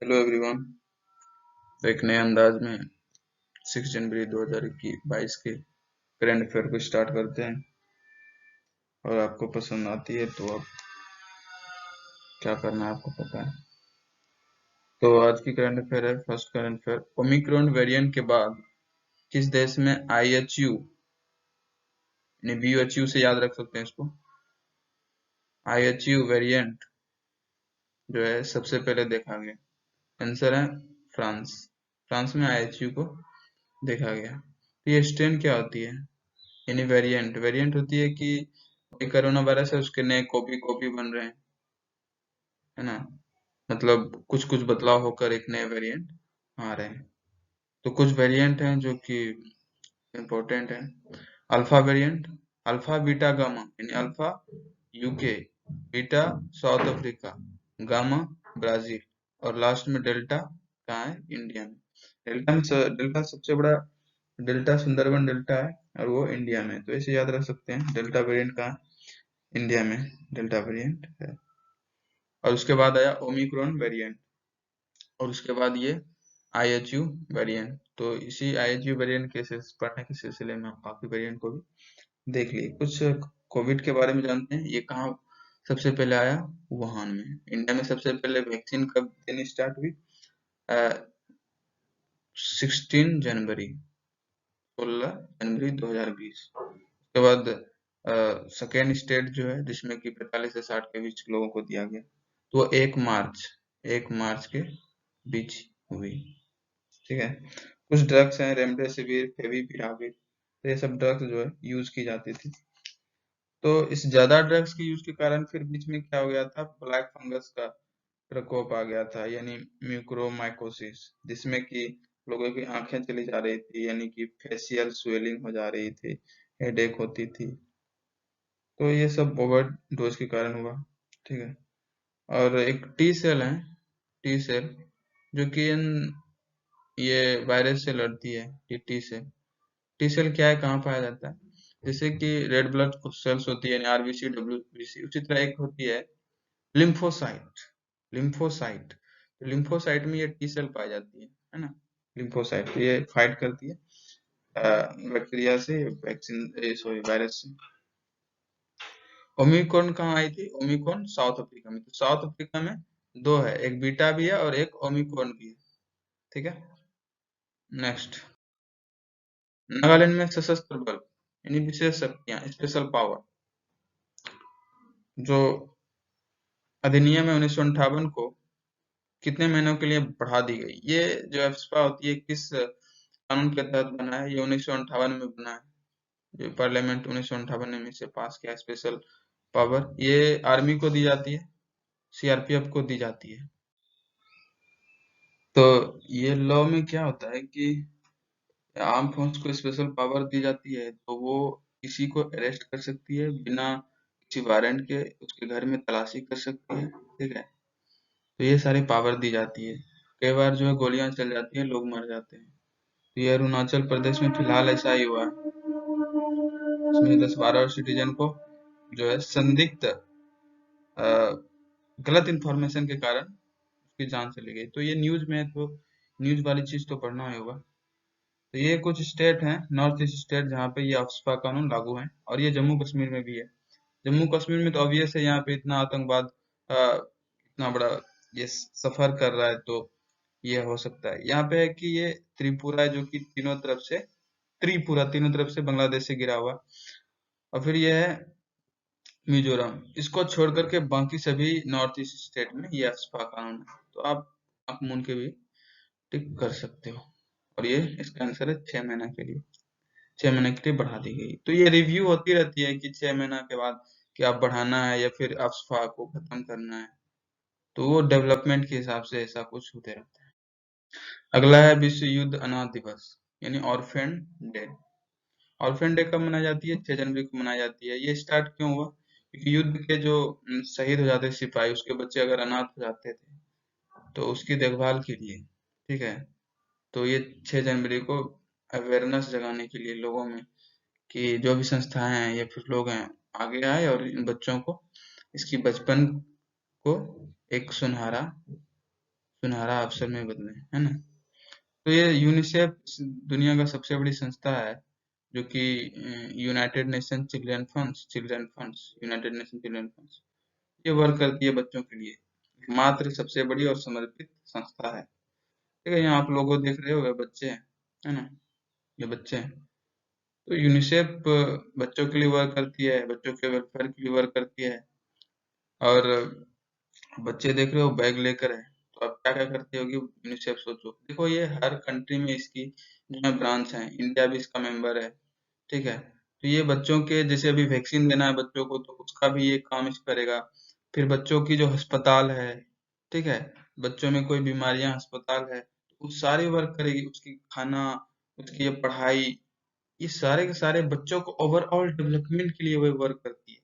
Hello everyone. तो एक नए अंदाज में 6 जनवरी 2022 के करंट अफेयर को स्टार्ट करते हैं और आपको पसंद आती है तो अब क्या करना है आपको पता है। तो आज की करंट अफेयर है, first current affair, Omicron variant के बाद किस देश में IHU यानी BHU से याद रख सकते हैं इसको, IHU वेरिएंट जो है सबसे पहले देखा गया। आंसर है फ्रांस। फ्रांस में IHU को देखा गया। तो ये स्ट्रेन क्या होती है यानी वेरिएंट वेरिएंट होती है कि कोरोना वायरस है उसके नए कॉपी कॉपी बन रहे हैं, है ना। मतलब कुछ कुछ बदलाव होकर एक नए वेरिएंट आ रहे हैं। तो कुछ वेरिएंट हैं जो कि इम्पोर्टेंट है। Alpha variant, alpha beta gamma यानी alpha UK, beta South Africa, gamma Brazil और लास्ट में डेल्टा कहाँ है, इंडिया में। डेल्टा सबसे बड़ा डेल्टा सुंदरबन डेल्टा है और वो इंडिया में, तो ऐसे याद रख सकते हैं डेल्टा वेरिएंट कहाँ, इंडिया में डेल्टा वेरिएंट है। और उसके बाद आया ओमिक्रॉन वेरिएंट और उसके बाद ये IHU वेरिएंट। तो इसी IHU वेरिएंट के पढ़ने के सिलसिले में हम बाकी वेरिएंट को भी देख लिए। कुछ कोविड के बारे में जानते हैं। ये कहाँ सबसे पहले आया, वुहान में। इंडिया में सबसे पहले वैक्सीन कब देनी स्टार्ट हुई, 16 जनवरी 2020। उसके बाद सेकेंड स्टेट जो है जिसमें कि 45 से 60 के बीच लोगों को दिया गया, तो वो 1 मार्च के बीच हुई। ठीक है। कुछ ड्रग्स हैं, रेमडेसिविर, फेविपिराविर, तो ये सब ड्रग्स जो है यूज की जाती थी। तो इस ज्यादा ड्रग्स के यूज के कारण फिर बीच में क्या हो गया था, ब्लैक फंगस का प्रकोप आ गया था यानी म्यूकोरमाइकोसिस, जिसमें कि लोगों की आंखें चली जा रही थी यानी कि फेशियल स्वेलिंग हो जा रही थी, हेडेक होती थी। तो ये सब ओवर डोज के कारण हुआ। ठीक है। और एक टी सेल है, टी सेल जो कि ये वायरस से लड़ती है। ये टी सेल क्या है, कहाँ पाया जाता है, जैसे कि रेड ब्लड सेल्स होती है RBC WBC, उसी तरह एक होती है लिम्फोसाइट। लिम्फोसाइट में ये टी सेल पाई जाती है ना। लिम्फोसाइट तो ये फाइट करती है बैक्टीरिया से, वैक्सीन सॉरी वायरस से। ओमिक्रॉन कहाँ आई थी, ओमिक्रॉन साउथ अफ्रीका में। तो साउथ अफ्रीका में दो है, एक बीटा भी है और एक ओमिक्रॉन भी है। ठीक है। नेक्स्ट, नागालैंड में सशस्त्र बल यानी विशेष शक्तियां, स्पेशल पावर, जो अधिनियम है 1958 को कितने महीनों के लिए बढ़ा दी गई। ये जो एफस्पा होती है किस कानून के तहत बना है, ये 1958 में बना है। जो पार्लियामेंट 1958 में से पास किया। स्पेशल पावर ये आर्मी को दी जाती है, CRPF को दी जाती है। तो ये लॉ में क्या होता है कि आर्म फोर्स को स्पेशल पावर दी जाती है तो वो किसी को अरेस्ट कर सकती है बिना किसी वारंट के, उसके घर में तलाशी कर सकती है। ठीक है। तो ये सारी पावर दी जाती है। कई बार जो है गोलियां चल जाती है, लोग मर जाते हैं। तो ये अरुणाचल प्रदेश में फिलहाल ऐसा ही हुआ है। इसमें 10-12 सिटीजन को जो है संदिग्ध गलत इंफॉर्मेशन के कारण उसकी जान चली गई। तो ये न्यूज में है तो न्यूज वाली चीज तो पढ़ना ही होगा। तो ये कुछ स्टेट हैं, नॉर्थ ईस्ट स्टेट, जहाँ पे ये अफस्पा कानून लागू है और ये जम्मू कश्मीर में भी है। जम्मू कश्मीर में तो ऑब्वियस है, यहाँ पे इतना आतंकवाद इतना बड़ा ये सफर कर रहा है तो ये हो सकता है। यहाँ पे है कि ये त्रिपुरा है जो कि तीनों तरफ से, त्रिपुरा तीनों तरफ से बांग्लादेश से घिरा हुआ। और फिर ये है मिजोरम। इसको छोड़ करके बाकी सभी नॉर्थ ईस्ट स्टेट में ये अफस्पा कानून है। तो आप मुन के भी टिक कर सकते हो। और ये इसका आंसर है 6 महीना के लिए, 6 महीने के लिए बढ़ा दी गई। तो ये रिव्यू होती रहती है कि 6 महीना के बाद क्या बढ़ाना है या फिर अफस्पा को खत्म करना है। तो वो डेवलपमेंट के हिसाब से ऐसा कुछ होते रहता है। अगला है विश्व युद्ध अनाथ दिवस यानी ऑर्फेन डे। ऑर्फेन डे कब मनाई जाती है, 6 जनवरी को मनाई जाती है। ये स्टार्ट क्यों हुआ, क्योंकि युद्ध के जो शहीद हो जाते सिपाही, उसके बच्चे अगर अनाथ हो जाते थे तो उसकी देखभाल के लिए। ठीक है। तो ये 6 जनवरी को अवेयरनेस जगाने के लिए लोगों में कि जो भी संस्थाएं हैं या फिर लोग हैं आगे आए और इन बच्चों को इसकी बचपन को एक सुनहरा सुनहरा अवसर में बदले, है ना। तो ये यूनिसेफ दुनिया का सबसे बड़ी संस्था है, जो कि United nation children funds United nation children funds ये वर्क करती है बच्चों के लिए। मात्र सबसे बड़ी और समर्पित संस्था है। ठीक है, यहाँ आप लोगों देख रहे हो, ये बच्चे हैं, है ना, ये बच्चे हैं। तो यूनिसेफ बच्चों के लिए वर्क करती है, बच्चों के वेलफेयर के लिए वर्क करती है। और बच्चे देख रहे हो बैग लेकर है, तो अब क्या क्या करती होगी यूनिसेफ, सोचो। देखो ये हर कंट्री में इसकी जो है ब्रांच है, इंडिया भी इसका मेंबर है। ठीक है, तो ये बच्चों के जैसे अभी वैक्सीन देना है बच्चों को, तो उसका भी ये काम इस करेगा। फिर बच्चों की जो अस्पताल है, ठीक है, बच्चों में कोई बीमारियां अस्पताल है, तो वो सारी वर्क करेगी, उसकी खाना, उसकी ये पढ़ाई, ये सारे के सारे बच्चों को ओवरऑल डेवलपमेंट के लिए वो वर्क करती है।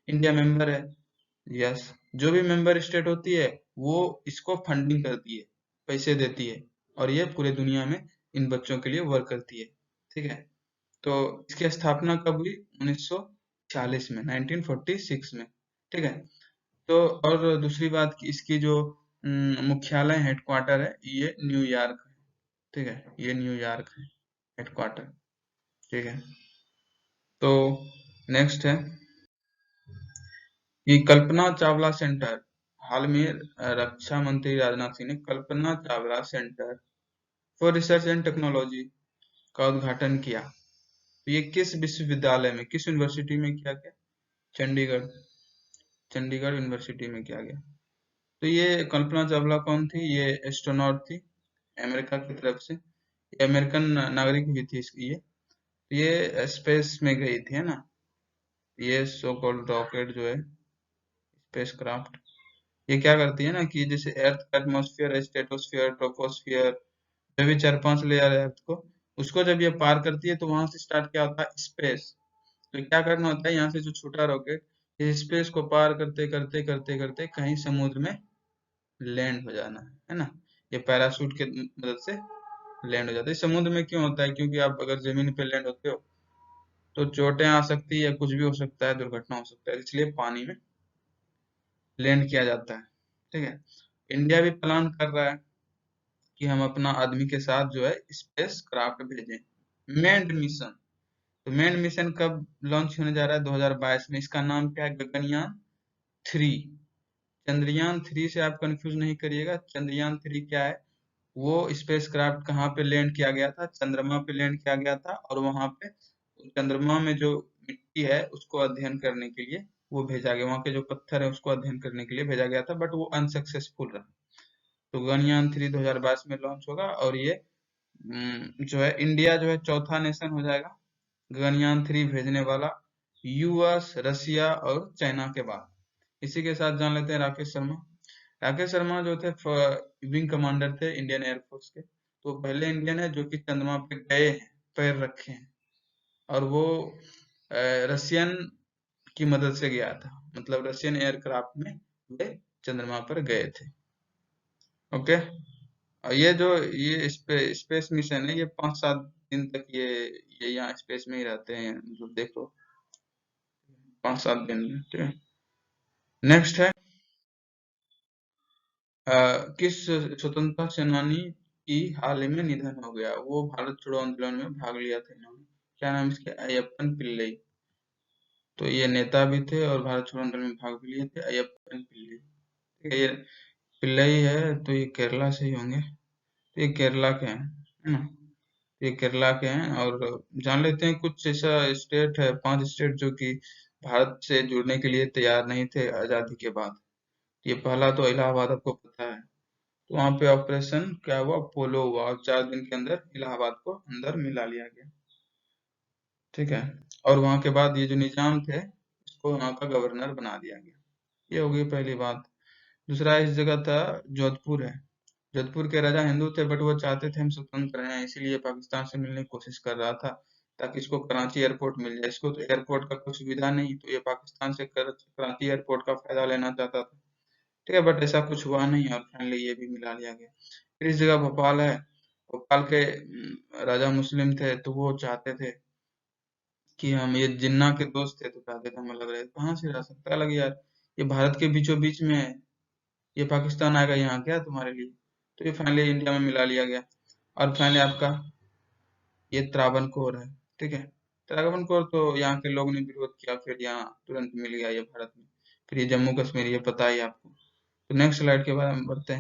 इंडिया मेंबर है, यस। जो भी मेंबर स्टेट होती है वो इसको फंडिंग करती है, पैसे देती है, और ये पूरे दुनिया में इन बच्चों के लिए वर्क करती है। ठीक है, तो इसकी स्थापना कब हुई? 1940 में, 1946 में। ठीक है, तो और दूसरी बात कि इसकी जो मुख्यालय हेडक्वार्टर है, ये न्यूयॉर्क है। ठीक है, ये न्यूयॉर्क है हेडक्वार्टर। ठीक है, तो नेक्स्ट है कि कल्पना चावला सेंटर। हाल में रक्षा मंत्री राजनाथ सिंह ने Kalpana Chawla centre for research and technology का उद्घाटन किया। तो ये किस विश्वविद्यालय में, किस यूनिवर्सिटी में किया गया? चंडीगढ़, चंडीगढ़ यूनिवर्सिटी में किया गया। तो ये कल्पना चावला कौन थी? ये एस्ट्रोनॉट थी, अमेरिका की तरफ से। ये अमेरिकन नागरिक भी थी इसकी। ये स्पेस में गई थी, है ना। ये सो कॉल्ड रॉकेट जो है, स्पेसक्राफ्ट, ये क्या करती है ना कि जैसे अर्थ का एटमॉस्फेयर, स्ट्रेटोस्फेयर, ट्रोपोस्फियर, जो भी 4-5 लेयर है अर्थ को, उसको जब ये पार करती है तो वहां से स्टार्ट क्या होता है? स्पेस। तो क्या करना होता है, यहाँ से जो छोटा रॉकेट इस स्पेस को पार करते करते करते करते कहीं समुद्र में लैंड हो जाना है ना। ये पैराशूट के मदद से लैंड हो जाता है। समुद्र में क्यों होता है? क्योंकि आप अगर जमीन पे लैंड होते हो तो चोटें आ सकती है या कुछ भी हो सकता है, दुर्घटना हो सकता है, इसलिए पानी में लैंड किया जाता है। ठीक है, इंडिया भी प्लान कर रहा है कि हम अपना आदमी के साथ जो है स्पेस क्राफ्ट भेजें, मैंड मिशन। तो मैंड मिशन कब लॉन्च होने जा रहा है? 2022 में। इसका नाम क्या है? गगनयान 3। चंद्रयान 3 से आप कंफ्यूज नहीं करिएगा। चंद्रयान 3 क्या है? वो स्पेस क्राफ्ट कहाँ पे लैंड किया गया था? चंद्रमा पे लैंड किया गया था, और वहां पे चंद्रमा में जो मिट्टी है उसको अध्ययन करने के लिए वो भेजा गया, वहां के जो पत्थर है उसको अध्ययन करने के लिए भेजा गया था, बट वो अनसक्सेसफुल रहा। तो गगनयान 3 2022 में लॉन्च होगा, और ये जो है इंडिया जो है चौथा नेशन हो जाएगा गगनयान 3 भेजने वाला, यूएस, रसिया और चाइना के बाद। इसी के साथ जान लेते हैं राकेश शर्मा। राकेश शर्मा जो थे विंग कमांडर थे इंडियन एयरफोर्स के। तो पहले इंडियन है जो कि चंद्रमा पे गए हैं, पैर रखे हैं। और वो रशियन की मदद से गया था, मतलब रशियन एयरक्राफ्ट में वे चंद्रमा पर गए थे। ओके, और ये जो ये स्पेस मिशन है, ये 5-7 दिन तक ये यहाँ स्पेस में ही रहते हैं, मतलब देखो 5-7 दिन में। ठीक है, नेक्स्ट है किस स्वतंत्रता सेनानी की हाल ही में निधन हो गया? वो भारत छोड़ो आंदोलन में भाग लिया था इन्होंने। क्या नाम इसके? अय्यप्पन पिल्लई। तो ये नेता भी थे और भारत छोड़ो आंदोलन में भाग भी लिए थे, अय्यप्पन पिल्लई। ठीक है, ये पिल्लई है तो ये केरला से ही होंगे। तो ये केरला के हैं, है ना। ये केरला के हैं। और जान लेते हैं कुछ ऐसा स्टेट है, 5 स्टेट जो कि भारत से जुड़ने के लिए तैयार नहीं थे आजादी के बाद। ये पहला तो इलाहाबाद, आपको पता है। तो वहां पे ऑपरेशन क्या हुआ? पोलो हुआ, और 4 दिन के अंदर इलाहाबाद को अंदर मिला लिया गया। ठीक है, और वहां के बाद ये जो निजाम थे इसको वहां का गवर्नर बना दिया गया। ये हो गई पहली बात। दूसरा इस जगह था, जोधपुर है। जोधपुर के राजा हिंदू थे, बट वो चाहते थे हम स्वतंत्र हैं, इसीलिए पाकिस्तान से मिलने की कोशिश कर रहा था, ताकि इसको कराची एयरपोर्ट मिल जाए। इसको तो एयरपोर्ट का कोई सुविधा नहीं, तो ये पाकिस्तान से कराची एयरपोर्ट का फायदा लेना चाहता था। ठीक है, बट ऐसा कुछ हुआ नहीं, और फाइनली ये भी मिला लिया गया। फिर इस जगह भोपाल है। भोपाल के राजा मुस्लिम थे, तो वो चाहते थे कि हम, ये जिन्ना के दोस्त थे तो चाहते थे हम अलग रहे। कहाँ से रह सकता है अलग यार? ये भारत के बीचों बीच में है, ये पाकिस्तान आएगा यहाँ क्या तुम्हारे लिए? तो ये फाइनली इंडिया में मिला लिया गया। और फाइनली आपका ये त्रावणकोर है, ठीक है। त्रावणकोर तो यहाँ के लोग ने विरोध किया, फिर यहाँ तुरंत मिल गया ये भारत में। फिर ये जम्मू कश्मीर, ये पता ही है आपको। तो नेक्स्ट स्लाइड के बारे में बढ़ते हैं।